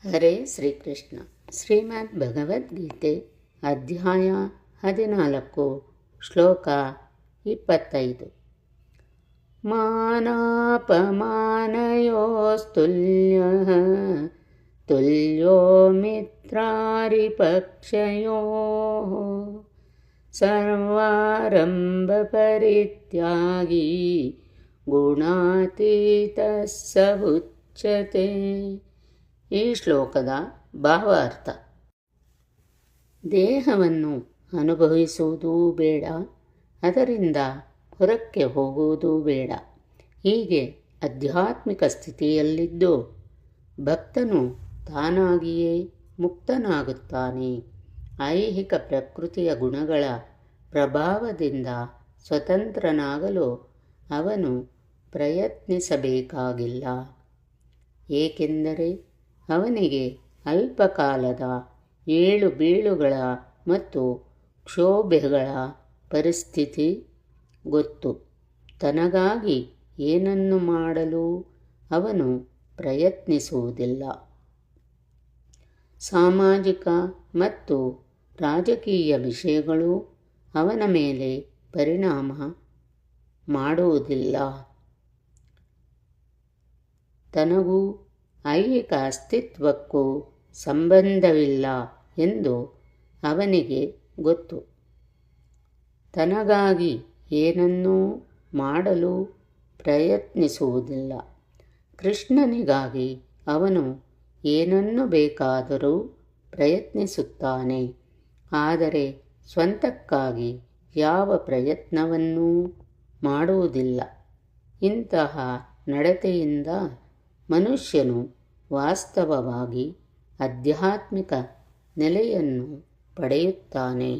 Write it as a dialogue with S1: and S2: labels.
S1: ಹರೇ ಶ್ರೀಕೃಷ್ಣ. ಶ್ರೀಮದ್ ಭಗವದ್ಗೀತೆ ಅಧ್ಯಾಯ 14 ಶ್ಲೋಕ 25. ಮಾನಾಪಮಾನಯೋಸ್ತುಲ್ಯಃ ತುಲ್ಯೋ ಮಿತ್ರಾರಿಪಕ್ಷಯೋಃ ಸರ್ವಾರಂಭ ಪರಿತ್ಯಾಗಿ ಗುಣಾತೀತಃ ಸ ಉಚ್ಯತೆ. ಈ ಶ್ಲೋಕದ ಭಾವಾರ್ಥ: ದೇಹವನ್ನು ಅನುಭವಿಸುವುದೂ ಬೇಡ, ಅದರಿಂದ ಹೊರಕ್ಕೆ ಹೋಗುವುದೂ ಬೇಡ. ಹೀಗೆ ಆಧ್ಯಾತ್ಮಿಕ ಸ್ಥಿತಿಯಲ್ಲಿದ್ದು ಭಕ್ತನು ತಾನಾಗಿಯೇ ಮುಕ್ತನಾಗುತ್ತಾನೆ. ಐಹಿಕ ಪ್ರಕೃತಿಯ ಗುಣಗಳ ಪ್ರಭಾವದಿಂದ ಸ್ವತಂತ್ರನಾಗಲು ಅವನು ಪ್ರಯತ್ನಿಸಬೇಕಾಗಿಲ್ಲ. ಏಕೆಂದರೆ ಅವನಿಗೆ ಅಲ್ಪಕಾಲದ ಏಳು ಬೀಳುಗಳ ಮತ್ತು ಕ್ಷೋಭೆಗಳ ಪರಿಸ್ಥಿತಿ ಗೊತ್ತು. ತನಗಾಗಿ ಏನನ್ನು ಮಾಡಲು ಅವನು ಪ್ರಯತ್ನಿಸುವುದಿಲ್ಲ. ಸಾಮಾಜಿಕ ಮತ್ತು ರಾಜಕೀಯ ವಿಷಯಗಳು ಅವನ ಮೇಲೆ ಪರಿಣಾಮ ಮಾಡುವುದಿಲ್ಲ. ತನಗೂ ಐಹಿಕ ಅಸ್ತಿತ್ವಕ್ಕೂ ಸಂಬಂಧವಿಲ್ಲ ಎಂದು ಅವನಿಗೆ ಗೊತ್ತು. ತನಗಾಗಿ ಏನನ್ನೂ ಮಾಡಲು ಪ್ರಯತ್ನಿಸುವುದಿಲ್ಲ. ಕೃಷ್ಣನಿಗಾಗಿ ಅವನು ಏನನ್ನು ಬೇಕಾದರೂ ಪ್ರಯತ್ನಿಸುತ್ತಾನೆ, ಆದರೆ ಸ್ವಂತಕ್ಕಾಗಿ ಯಾವ ಪ್ರಯತ್ನವನ್ನೂ ಮಾಡುವುದಿಲ್ಲ. ಇಂತಹ ನಡತೆಯಿಂದ ಮನುಷ್ಯನು ವಾಸ್ತವವಾಗಿ ಆಧ್ಯಾತ್ಮಿಕ ನೆಲೆಯನ್ನು ಪಡೆಯುತ್ತಾನೆ.